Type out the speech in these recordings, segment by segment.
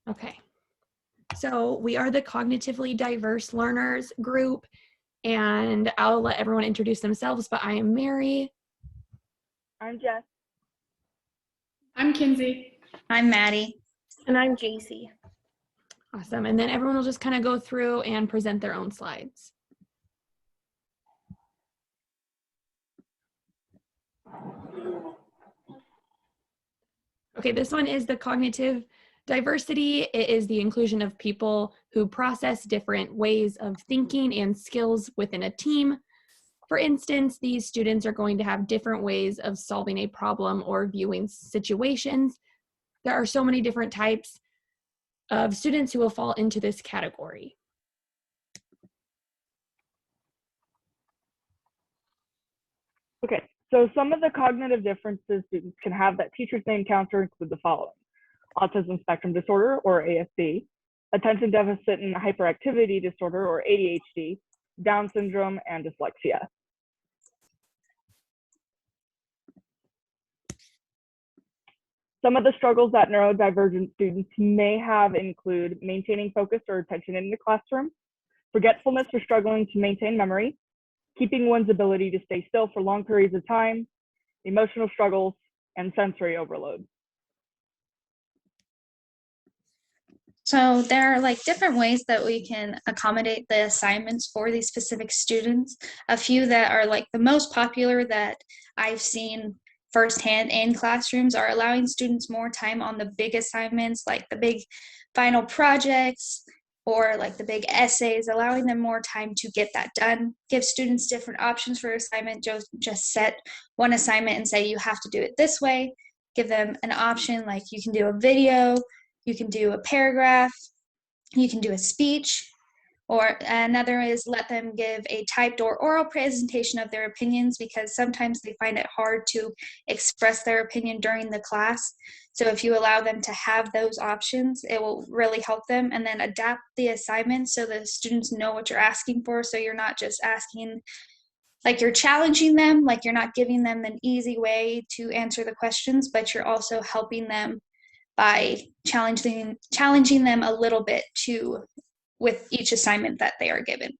Okay. So we are the cognitively diverse learners group, and I'll let everyone introduce themselves, but I am Mary. I'm Jess. I'm Kinsey. I'm Maddie. And I'm JC. Awesome. And then everyone will just kind of go through and present their own slides. Okay, this one is the cognitive diversity. It is the inclusion of people who process different ways of thinking and skills within a team. For instance, these students are going to have different ways of solving a problem or viewing situations. There are so many different types of students who will fall into this category. Okay, so some of the cognitive differences students can have that teachers may encounter include the following: autism spectrum disorder, or ASD, attention deficit and hyperactivity disorder, or ADHD, Down syndrome, and dyslexia. Some of the struggles that neurodivergent students may have include maintaining focus or attention in the classroom, forgetfulness or struggling to maintain memory, keeping one's ability to stay still for long periods of time, emotional struggles, and sensory overload. So there are like different ways that we can accommodate the assignments for these specific students. A few that are like the most popular that I've seen firsthand in classrooms are allowing students more time on the big assignments, like the big final projects or like the big essays, allowing them more time to get that done. Give students different options for assignment. Just set one assignment and say you have to do it this way. Give them an option like you can do a video, you can do a paragraph, you can do a speech, or another is let them give a typed or oral presentation of their opinions, because sometimes they find it hard to express their opinion during the class. So if you allow them to have those options, it will really help them. And then adapt the assignment so the students know what you're asking for. So you're not just asking, like you're challenging them, like you're not giving them an easy way to answer the questions, but you're also helping them by challenging them a little bit with each assignment that they are given.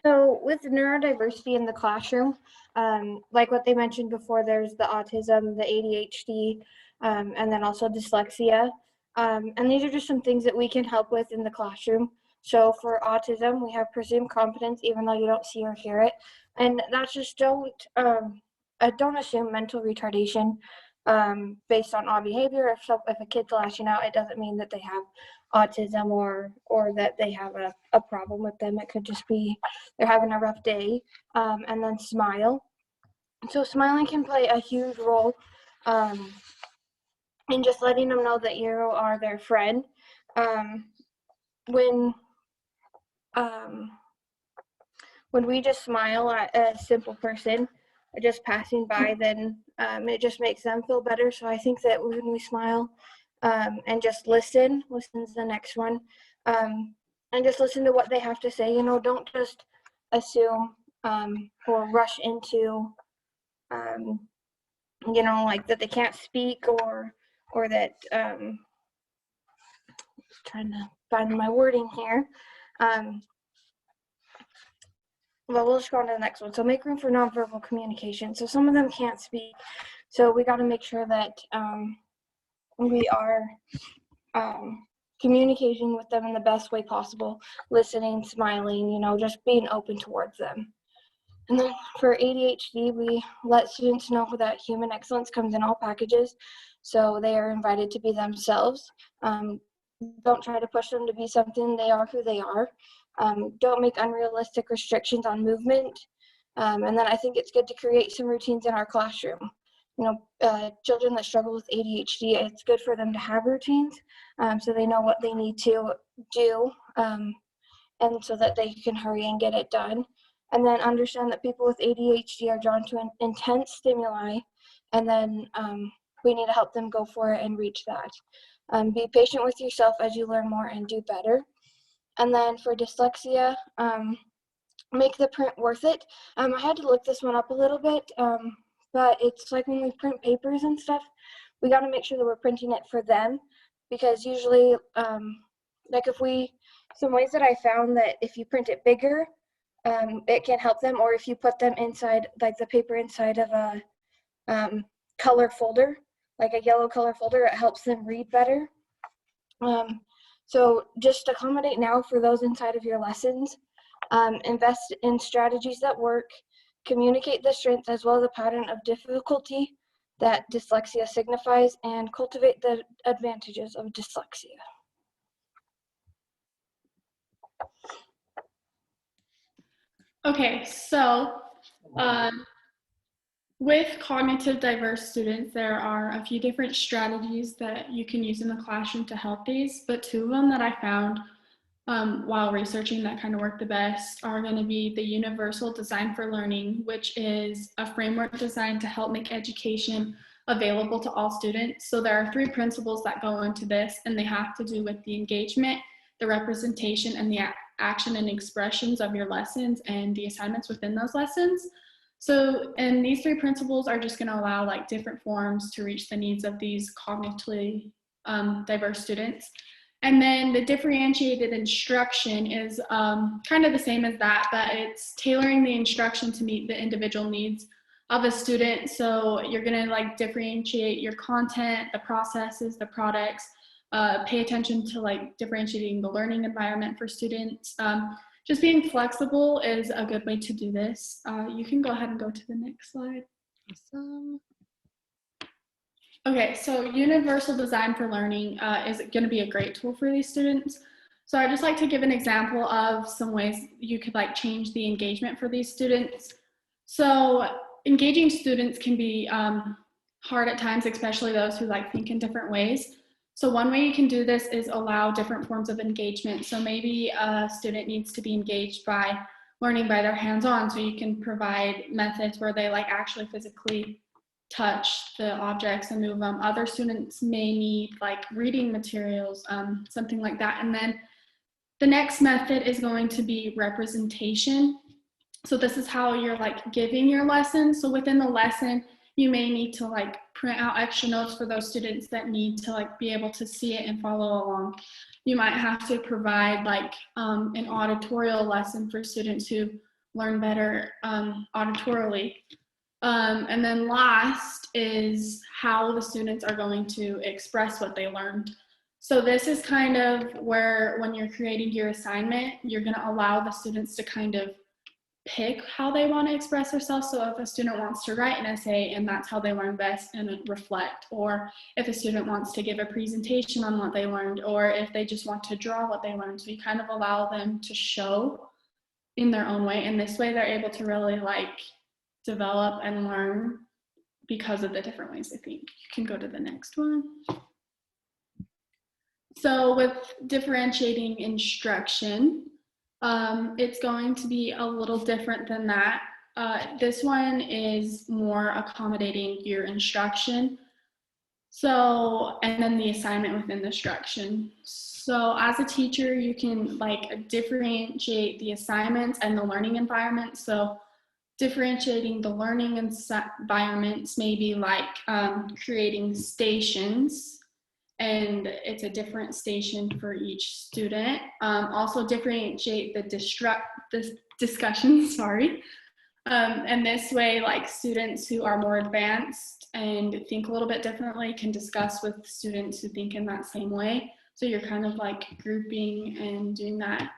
So with neurodiversity in the classroom, like what they mentioned before, there's the autism, the ADHD, and then also dyslexia. And these are just some things that we can help with in the classroom. So for autism, we have presumed competence, even though you don't see or hear it. And that's just don't assume mental retardation based on odd behavior. If a kid's lashing out, it doesn't mean that they have autism or that they have a problem with them. It could just be they're having a rough day. And then smile. So smiling can play a huge role in just letting them know that you are their friend. When we just smile at a simple person just passing by, then it just makes them feel better. So I think that when we smile and just listen to the next one, and just listen to what they have to say. Don't just assume or rush into, like that they can't speak or that, trying to find my wording here. Well, we'll just go on to the next one. So make room for nonverbal communication. So some of them can't speak. So we got to make sure that we are communicating with them in the best way possible, listening, smiling, just being open towards them. And then for ADHD, we let students know that human excellence comes in all packages. So they are invited to be themselves. Don't try to push them to be something. They are who they are. Don't make unrealistic restrictions on movement. And then I think it's good to create some routines in our classroom. Children that struggle with ADHD, it's good for them to have routines so they know what they need to do and so that they can hurry and get it done. And then understand that people with ADHD are drawn to intense stimuli, and then we need to help them go for it and reach that. Be patient with yourself as you learn more and do better. And then for dyslexia, make the print worth it. I had to look this one up a little bit but it's like when we print papers and stuff, we got to make sure that we're printing it for them, because usually, like some ways that I found that if you print it bigger, it can help them, or if you put them inside, like the paper inside of a color folder, like a yellow color folder, it helps them read better. So just accommodate now for those inside of your lessons. Invest in strategies that work, communicate the strength as well as the pattern of difficulty that dyslexia signifies, and cultivate the advantages of dyslexia. Okay, so with cognitive diverse students, there are a few different strategies that you can use in the classroom to help these, but two of them that I found while researching that kind of work the best are going to be the Universal Design for Learning, which is a framework designed to help make education available to all students. So there are 3 principles that go into this, and they have to do with the engagement, the representation, and the action and expressions of your lessons and the assignments within those lessons. So, and these 3 principles are just going to allow like different forms to reach the needs of these cognitively diverse students. And then the differentiated instruction is kind of the same as that, but it's tailoring the instruction to meet the individual needs of a student. So you're going to like differentiate your content, the processes, the products, pay attention to like differentiating the learning environment for students. Just being flexible is a good way to do this. You can go ahead and go to the next slide. Awesome. Okay, so Universal Design for Learning is going to be a great tool for these students. So I'd just like to give an example of some ways you could like change the engagement for these students. So engaging students can be hard at times, especially those who like think in different ways. So one way you can do this is allow different forms of engagement. So maybe a student needs to be engaged by learning by their hands-on. So you can provide methods where they like actually physically touch the objects and move them. Other students may need like reading materials, something like that. And then the next method is going to be representation. So this is how you're like giving your lesson. So within the lesson, you may need to like print out extra notes for those students that need to like be able to see it and follow along. You might have to provide like an auditorial lesson for students who learn better auditorily. And then last is how the students are going to express what they learned. So this is kind of where when you're creating your assignment, you're going to allow the students to kind of pick how they want to express themselves. So if a student wants to write an essay and that's how they learn best and reflect, or if a student wants to give a presentation on what they learned, or if they just want to draw what they learned. So you kind of allow them to show in their own way. And this way they're able to really like develop and learn because of the different ways they think. You can go to the next one. So with differentiating instruction, it's going to be a little different than that. This one is more accommodating your instruction. So, and then the assignment within the instruction. So as a teacher, you can like differentiate the assignments and the learning environment. So differentiating the learning environments may be like creating stations, and it's a different station for each student. Also differentiate the discussion, sorry. And this way, like students who are more advanced and think a little bit differently can discuss with students who think in that same way. So you're kind of like grouping and doing that.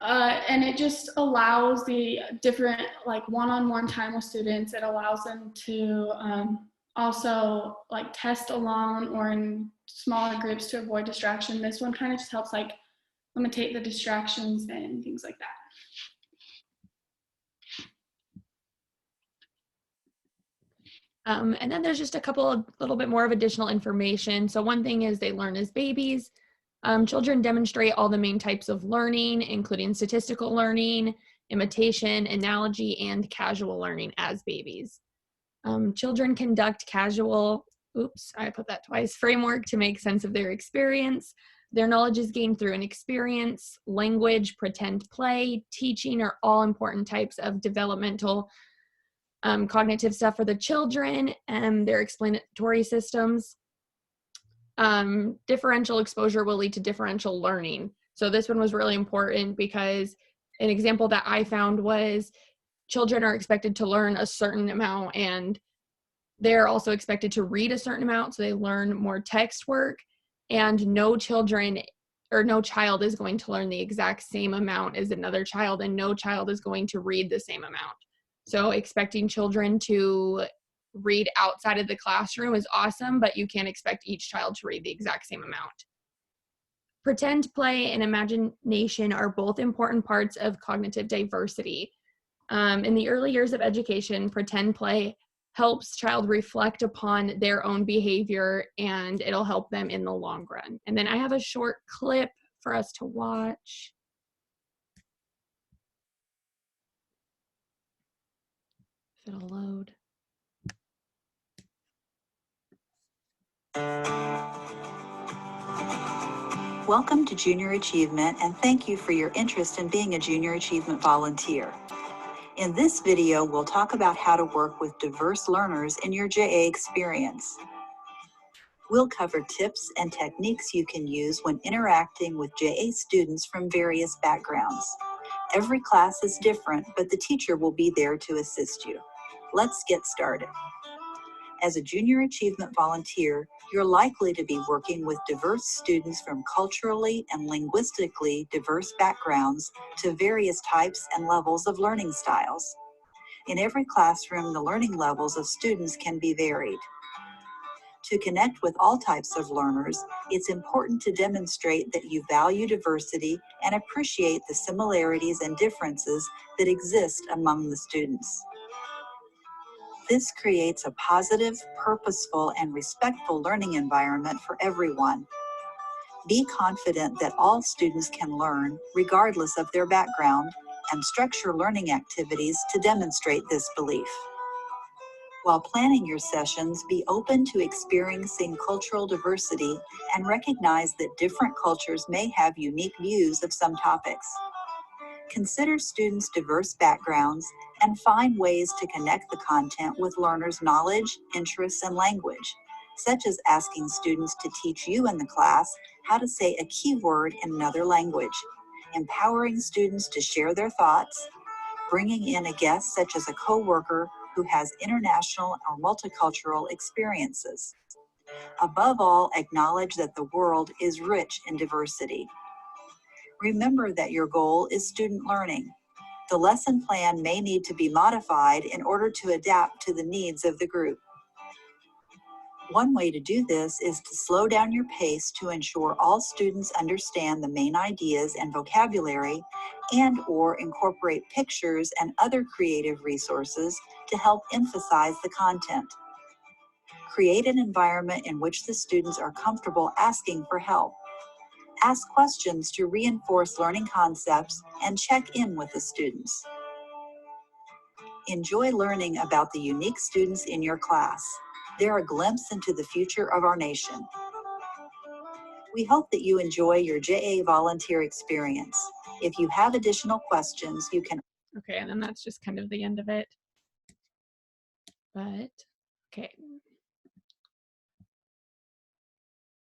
And it just allows the different like one-on-one time with students. It allows them to also like test alone or in smaller groups to avoid distraction. This one kind of just helps like limitate the distractions and things like that. And then there's just a little bit more of additional information. So one thing is they learn as babies. Children demonstrate all the main types of learning, including statistical learning, imitation, analogy, and casual learning as babies. Children conduct casual, framework to make sense of their experience. Their knowledge is gained through an experience. Language, pretend play, teaching are all important types of developmental cognitive stuff for the children and their explanatory systems. Differential exposure will lead to differential learning. So this one was really important because an example that I found was children are expected to learn a certain amount and they're also expected to read a certain amount, so they learn more text work, and no children or no child is going to learn the exact same amount as another child, and no child is going to read the same amount. So expecting children to read outside of the classroom is awesome, but you can't expect each child to read the exact same amount. Pretend play and imagination are both important parts of cognitive diversity. In the early years of education, pretend play helps child reflect upon their own behavior, and it'll help them in the long run. And then I have a short clip for us to watch. If it'll load. Welcome to Junior Achievement, and thank you for your interest in being a Junior Achievement volunteer. In this video, we'll talk about how to work with diverse learners in your JA experience. We'll cover tips and techniques you can use when interacting with JA students from various backgrounds. Every class is different, but the teacher will be there to assist you. Let's get started. As a Junior Achievement volunteer, you're likely to be working with diverse students from culturally and linguistically diverse backgrounds to various types and levels of learning styles. In every classroom, the learning levels of students can be varied. To connect with all types of learners, it's important to demonstrate that you value diversity and appreciate the similarities and differences that exist among the students. This creates a positive, purposeful, and respectful learning environment for everyone. Be confident that all students can learn, regardless of their background, and structure learning activities to demonstrate this belief. While planning your sessions, be open to experiencing cultural diversity and recognize that different cultures may have unique views of some topics. Consider students' diverse backgrounds and find ways to connect the content with learners' knowledge, interests, and language, such as asking students to teach you in the class how to say a key word in another language, empowering students to share their thoughts, bringing in a guest such as a coworker who has international or multicultural experiences. Above all, acknowledge that the world is rich in diversity. Remember that your goal is student learning. The lesson plan may need to be modified in order to adapt to the needs of the group. One way to do this is to slow down your pace to ensure all students understand the main ideas and vocabulary, and/or incorporate pictures and other creative resources to help emphasize the content. Create an environment in which the students are comfortable asking for help. Ask questions to reinforce learning concepts and check in with the students. Enjoy learning about the unique students in your class. They're a glimpse into the future of our nation. We hope that you enjoy your JA volunteer experience. If you have additional questions, you can... Okay, and then that's just kind of the end of it. But, okay,